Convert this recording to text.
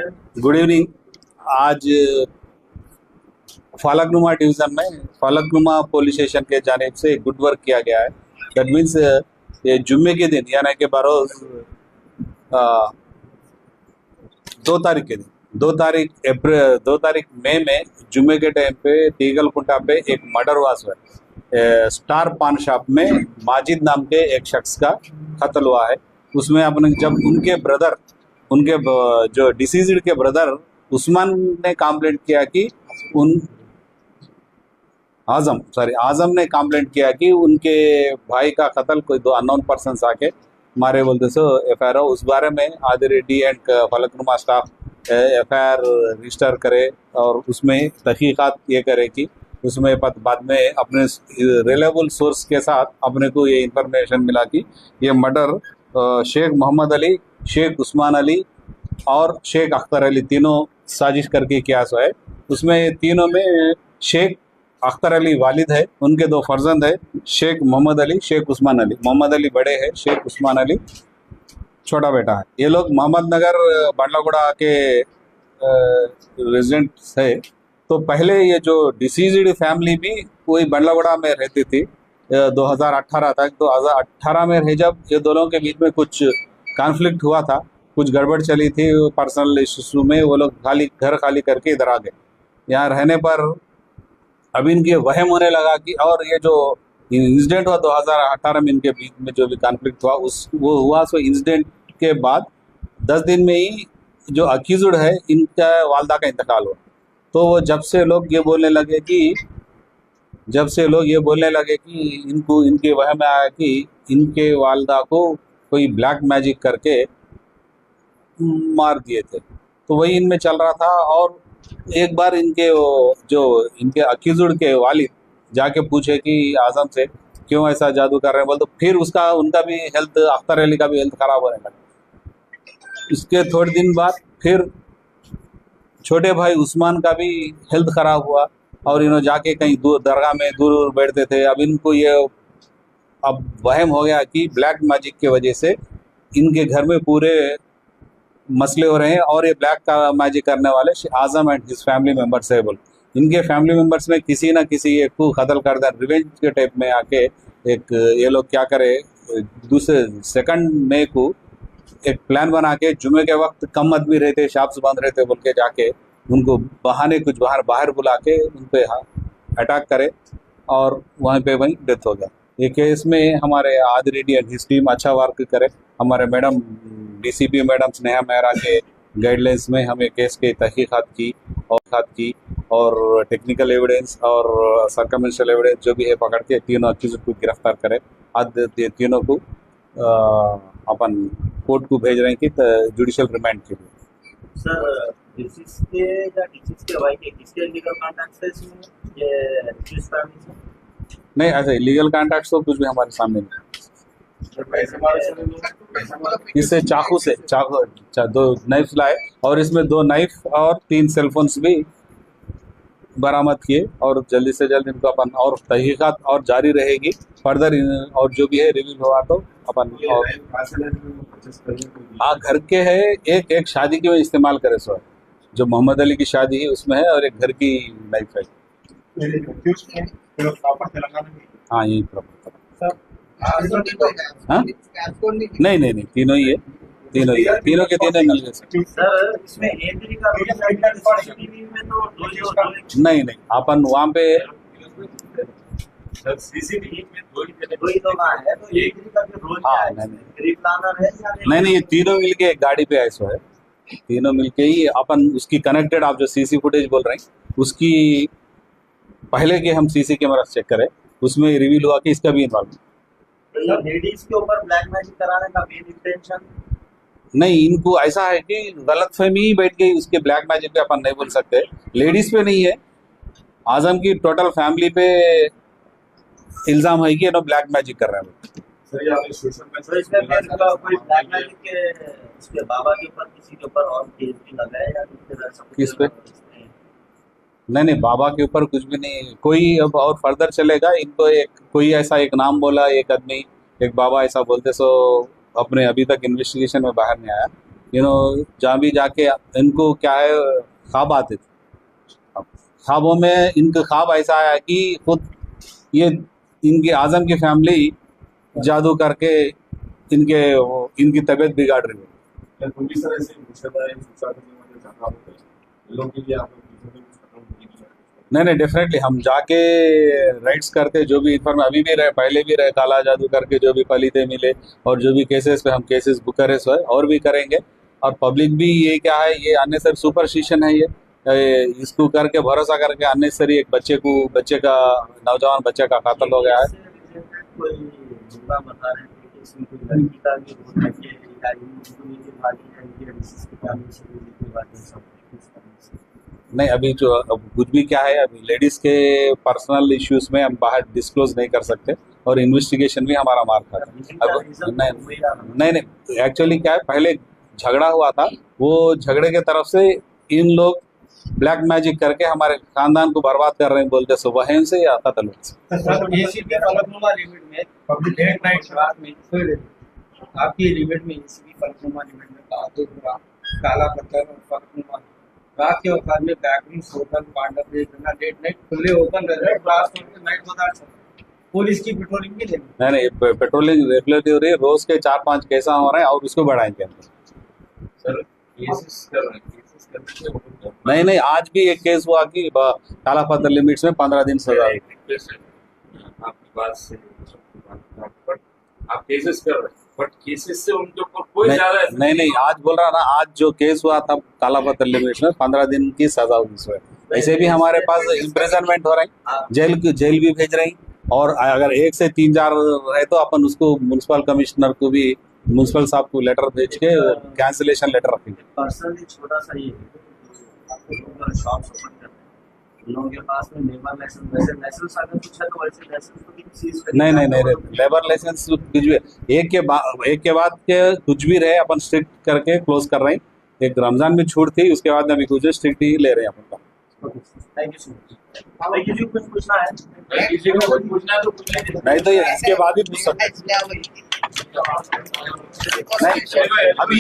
Good evening. आज फालकनुमा division में फालकनुमा police station के जानिब से गुड वर्क किया गया है। दैट मीन्स ये जुम्मे के दिन यानी कि बरोज 2 तारीख के दिन 2 तारीख मई में जुम्मे के टाइम पे तीगलकुंटा पे एक मर्डर हुआ है। स्टार पान शॉप में माजिद नाम के एक शख्स का कत्ल हुआ है। उसमें अपने जब उनके जो डिसीज्ड के ब्रदर उस्मान ने कंप्लेंट किया कि आजम ने कंप्लेंट किया कि उनके भाई का कत्ल कोई 2 अननोन पर्सन आके मारे बोलते सो एफआईआर हो। उस बारे में Adireddy and Falaknuma staff FIR register करे और उसमें तहकीकात ये करे कि उसमें बाद में अपने रिलायबल सोर्स के साथ अपने को ये इंफॉर्मेशन मिला कि ये मर्डर शेख मोहम्मद अली, शेख उस्मान अली और शेख अख्तर अली तीनों साजिश करके किया है। उसमें तीनों में शेख अख्तर अली वालिद है, उनके 2 फर्जंद है, शेख मोहम्मद अली, शेख उस्मान अली। मोहम्मद अली बड़े हैं, शेख उस्मान अली छोटा बेटा है। ये लोग मोहम्मद नगर बांडलागुड़ा के रेजिडेंट्स है। तो पहले ये जो डिसीज्ड फैमिली भी वही बांडलागुड़ा में रहती थी 2018 तक। 2018 में रहे जब ये दोनों के बीच में कुछ कॉन्फ्लिक्ट हुआ था, कुछ गड़बड़ चली थी पर्सनल इशू में, वो लोग घर खाली करके इधर आ गए। यहाँ रहने पर अब इनके वहम होने लगा कि और ये जो इंसिडेंट हुआ 2018 में इनके बीच में जो भी कॉन्फ्लिक्ट हुआ वो हुआ सो इंसिडेंट के बाद 10 दिन में ही जो अक्यूज्ड है इनका वालदा का इंतकाल हुआ। तो वो जब से लोग ये बोलने लगे कि इनको इनके वहम में आया कि इनके वालदा को कोई ब्लैक मैजिक करके मार दिए थे। तो वही इनमें चल रहा था। और एक बार इनके अक्यूज्ड के वालिद जाके पूछे कि आजम से क्यों ऐसा जादू कर रहे हैं बोल, तो फिर उनका भी हेल्थ, अख्तर अली का भी हेल्थ खराब होने लगा। इसके थोड़े दिन बाद फिर छोटे भाई उस्मान का भी हेल्थ खराब हुआ और इन्होंने जाके कहीं दूर दरगाह में दूर बैठते थे। अब इनको ये अब वहम हो गया कि ब्लैक मैजिक की वजह से इनके घर में पूरे मसले हो रहे हैं और ये ब्लैक का मैजिक करने वाले आजम एंड हिज फैमिली मेंबर्स है बोल। इनके फैमिली मेंबर्स में किसी ना किसी एक को कत्ल कर दिया रिवेंज के टाइप में आके। एक ये लोग क्या करे, दूसरे 2 मई को एक प्लान बना के जुमे के वक्त कम आदमी रहते, शॉप्स बंद रहते बोल के जाके उनको कुछ बाहर बुला के उन पे अटैक करे और वहीं डेथ हो गया। ये केस में हमारे आदिरेड्डी एंड हिज टीम अच्छा वर्क करे। हमारे madam DCP madam Sneha Mehra के गाइडलाइंस में हमें केस की तहकीकात की और टेक्निकल एविडेंस और सर्कमस्टेंशियल एविडेंस जो भी है पकड़ के तीनों अक्यूज्ड को गिरफ्तार करे। आज तीनों को अपन कोर्ट को भेज रहे हैं कि जुडिशियल रिमांड के लिए। सर डिसीज के वाई के किसके लीगल कॉन्टैक्ट है इसमें ये डिसीज फैमिली से? नहीं, ऐसे लीगल कॉन्टैक्ट तो कुछ भी हमारे सामने नहीं। इससे चाकू 2 नाइफ लाए और इसमें 2 नाइफ और 3 सेलफोन्स भी बरामद किए और जल्दी से जल्द इनको अपन और तहकीकात और जारी रहेगी फर्दर और जो भी है रिवील हुआ तो अपन और घर के है एक शादी के में इस्तेमाल करे सो जो मोहम्मद अली की शादी है उसमें है और एक घर की नाइफ है। हाँ, यही प्रॉपर। हाँ नहीं तीनों ही है, तीनों के तीनों मिल गए सर। इसमें एंट्री का सीसीटीवी में तो नहीं अपन वहाँ पे सीसीटीवी में 2 ही लोग आए हैं तो एंट्री का भी रोल हाँ प्लानर है या नहीं ये तीनों मिलके एक गाड़ी पे आए सो है। तीनों मिलके ही अपन उसकी कनेक्टेड आप जो सीसी फुटेज बोल रहे हैं उसकी पहले के हम सीसी कैमरा चेक करें उसमें रिवील हुआ कि इसका भी इन्वॉल्व। लेडीज के ऊपर ब्लैक मैजिक कराने का मेन इंटेंशन नहीं, इनको ऐसा है कि गलतफहमी ही बैठ गई उसके ब्लैक मैजिक पे अपन नहीं बोल सकते। लेडीज पे नहीं है, आजम की टोटल फैमिली पे इल्जाम है कि ब्लैक मैजिक कर रहे हैं। कोई ब्लैक मैजिक के इसके बाबा के ऊपर किसी के ऊपर और केस भी लगा है या किस पे? नहीं बाबा के ऊपर कुछ भी नहीं। कोई अब और फर्दर चलेगा इनको कोई ऐसा एक नाम बोला एक आदमी, एक बाबा ऐसा बोलते सो अपने अभी तक इन्वेस्टिगेशन में बाहर नहीं आया। जहाँ भी जाके इनको क्या है, ख्वाब आते थे। ख्वाबों में इनका ख्वाब ऐसा आया कि खुद ये इनकी आजम की फैमिली जादू करके इनकी तबीयत बिगाड़ रही है। तर पोलीस असे मुसळधारे संसाधनांमध्ये जागा होते लोग के लिए आप लोग चीजों को खत्म नहीं किया नहीं डेफिनेटली हम जाके राइट्स करते, जो भी इन्फॉर्म अभी भी रहे, पहले भी रहे, काला जादू करके जो भी पलीते मिले और जो भी केसेस पे हम केसेस बुक करे सो है और भी करेंगे। और पब्लिक भी ये क्या है, ये अननेसरी सुपरस्टिशन है, ये इसको करके भरोसा करके अननेसरी एक बच्चे का नौजवान बच्चे का कत्ल हो गया है। कोई जुमला बता रहे थे कि इसमें कोई लड़की का भी रोल है कि इनकी भागी है, इनकी डिसीज की फैमिली से भी बातें सब कुछ करने से। नहीं अभी जो अब कुछ भी क्या है, अभी लेडीज के पर्सनल इश्यूज में हम बाहर डिस्क्लोज नहीं कर सकते और इन्वेस्टिगेशन भी हमारा मार खाता है। अब नहीं एक्चुअली क्या है, पहले झगड़ा हुआ था, वो झगड़े के तरफ से इन लोग ब्लैक मैजिक करके हमारे खानदान को बर्बाद कर रहे हैं बोलते, सो वहन से या कत्ल से। सर एसीबी फलकनुमा लिमिट में पब्लिक डेट नाइट रात में आपकी लिमिट में एसीबी फलकनुमा लिमिट में बहादुरपुरा काला पत्थर और फलकनुमा रात के वक्त में बैकरूम्स होटल पांडव डेट नाइट खुले ओपन रह रहे क्लास नाइट बाजार चल रहा। पुलिस की पेट्रोलिंग भी लेनी नहीं पेट्रोलिंग रेगुलरली हो रही है, रोज के 4-5 केस हो रहे हैं और उसको बढ़ाएंगे। सर केसेस कर रहे हैं केसेस करने के नहीं आज भी एक केस हुआ कि काला पत्थर लिमिट्स में 15 दिन सजा। आपकी बात से बट आप केसेस कर रहे हैं बट केसेस से उनके ऊपर कोई ज्यादा नहीं आज बोल रहा ना, आज जो केस हुआ था काला पत्थर लिमिट्स में 15 दिन की सजा हुई उसमें। ऐसे भी हमारे पास इम्प्रिजनमेंट हो रहे हैं, जेल भी भेज रही, और अगर 1 से 3-4 रहे तो अपन उसको म्युनिसिपल कमिश्नर को भी, म्युनिसिपल साहब को लेटर भेज के कैंसिलेशन लेटर रखेंगे। पर्सनली छोटा सा ये शॉप्स ओपन करते हैं, उन लोगों के पास में लेबर लाइसेंस, वैसे लाइसेंस अगर कुछ है तो वैसे लाइसेंस को भी सीज कर। नहीं लेबर लाइसेंस कुछ भी एक के बाद के कुछ भी रहे अपन स्ट्रिक्ट करके क्लोज कर रहे हैं। एक रमजान में छूट थी, उसके बाद में अभी कुछ स्ट्रिक्ट ही ले रहे हैं अपन का। Thank you so much. भाई किसी को कुछ पूछना है? किसी को कुछ पूछना है तो पूछ लीजिए। नहीं तो ये इसके बाद ही पूछ सकते हैं। नहीं अभी